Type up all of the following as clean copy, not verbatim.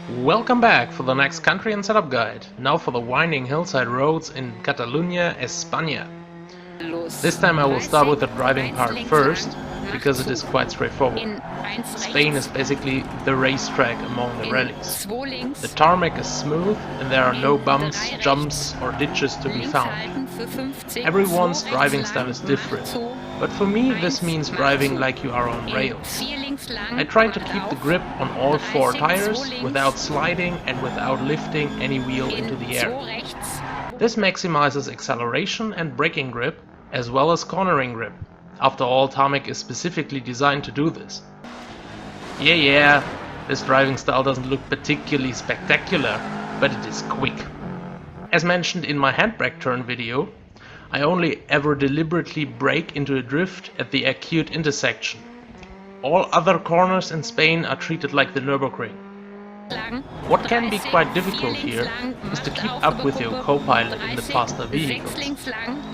Welcome back for the next country and setup guide, now for the winding hillside roads in Catalunya, España. This time I will start with the driving part first, because it is quite straightforward. Spain is basically the racetrack among the rallies. The tarmac is smooth and there are no bumps, jumps or ditches to be found. Everyone's driving style is different, but for me this means driving like you are on rails. I try to keep the grip on all four tires without sliding and without lifting any wheel into the air. This maximizes acceleration and braking grip as well as cornering grip. After all, tarmac is specifically designed to do this. Yeah, this driving style doesn't look particularly spectacular, but it is quick. As mentioned in my handbrake turn video, I only ever deliberately brake into a drift at the acute intersection. All other corners in Spain are treated like the Nürburgring. What can be quite difficult here is to keep up with your co-pilot in the faster vehicles.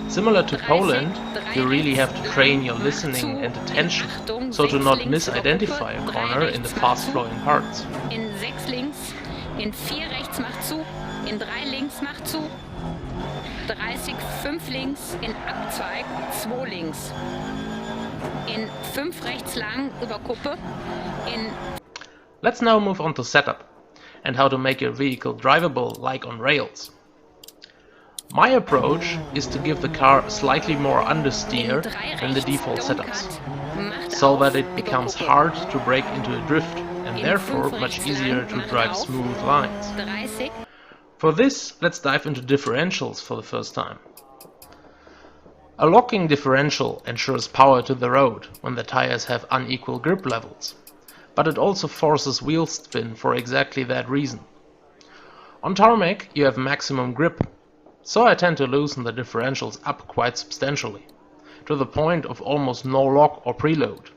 Similar to Poland, you really have to train your listening and attention, so to not misidentify a corner in the fast-flowing parts. In 6 links, in 4 rechts macht zu, in 3 links macht zu, 30, 5 links, in Abzweig, 2 links, in 5 rechts lang über Kuppe, in... Let's now move on to setup and how to make your vehicle drivable like on rails. My approach is to give the car slightly more understeer than the default setups, so that it becomes hard to brake into a drift and therefore much easier to drive smooth lines. For this, let's dive into differentials for the first time. A locking differential ensures power to the road when the tires have unequal grip levels, but it also forces wheel spin for exactly that reason. On tarmac you have maximum grip, so I tend to loosen the differentials up quite substantially, to the point of almost no lock or preload.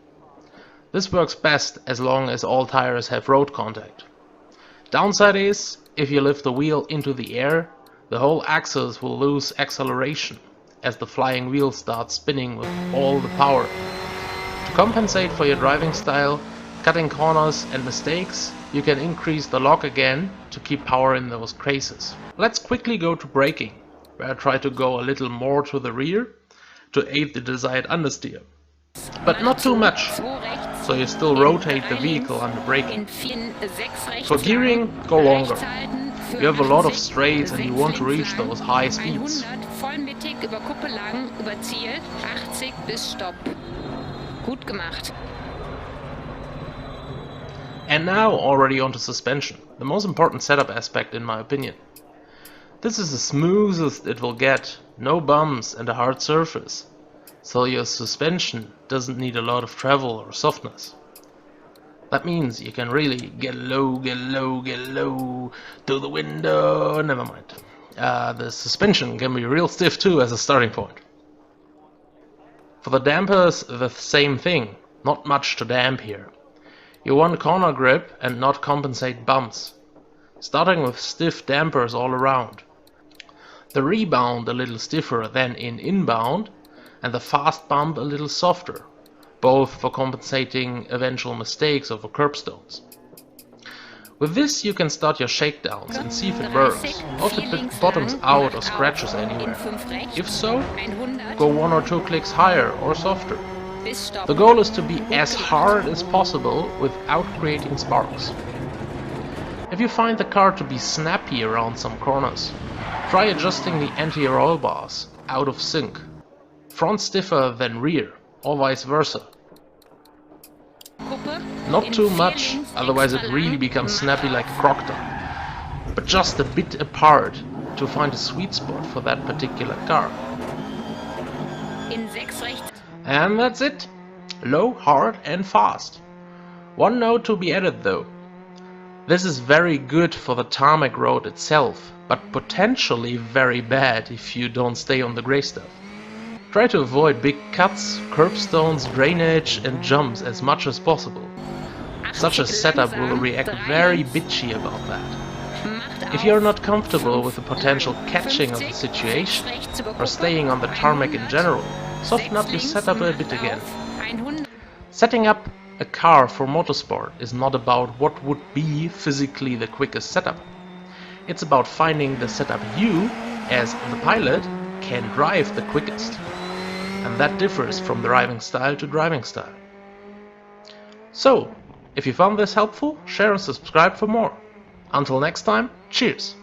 This works best as long as all tires have road contact. Downside is, if you lift the wheel into the air, the whole axis will lose acceleration as the flying wheel starts spinning with all the power. To compensate for your driving style, cutting corners and mistakes, you can increase the lock again to keep power in those cases. Let's quickly go to braking, where I try to go a little more to the rear to aid the desired understeer. But not too much, so you still rotate the vehicle under braking. For gearing, go longer. You have a lot of straights and you want to reach those high speeds. Vollmittig über Kuppe lang, über Ziel, 80 bis Stopp. Gut gemacht. And now already onto suspension, the most important setup aspect in my opinion. This is the smoothest it will get, no bumps and a hard surface, so your suspension doesn't need a lot of travel or softness. That means you can really get low to the window, never mind. The suspension can be real stiff too as a starting point. For the dampers, the same thing, not much to damp here. You want corner grip and not compensate bumps, starting with stiff dampers all around. The rebound a little stiffer than in inbound and the fast bump a little softer, both for compensating eventual mistakes over curbstones. With this you can start your shakedowns and see if it burns, or if it bottoms out or scratches anywhere. If so, go 1 or 2 clicks higher or softer. The goal is to be as hard as possible without creating sparks. If you find the car to be snappy around some corners, try adjusting the anti-roll bars out of sync. Front stiffer than rear, or vice versa. Not too much, otherwise it really becomes snappy like a crocodile, but just a bit apart to find a sweet spot for that particular car. And that's it. Low, hard and fast. One note to be added though. This is very good for the tarmac road itself, but potentially very bad if you don't stay on the grey stuff. Try to avoid big cuts, curbstones, drainage and jumps as much as possible. Such a setup will react very bitchy about that. If you're not comfortable with the potential catching of the situation, or staying on the tarmac in general, soften up your setup a bit again. Setting up a a car for motorsport is not about what would be physically the quickest setup. It's about finding the setup you, as the pilot, can drive the quickest. And that differs from driving style to driving style. So, if you found this helpful, share and subscribe for more. Until next time, cheers!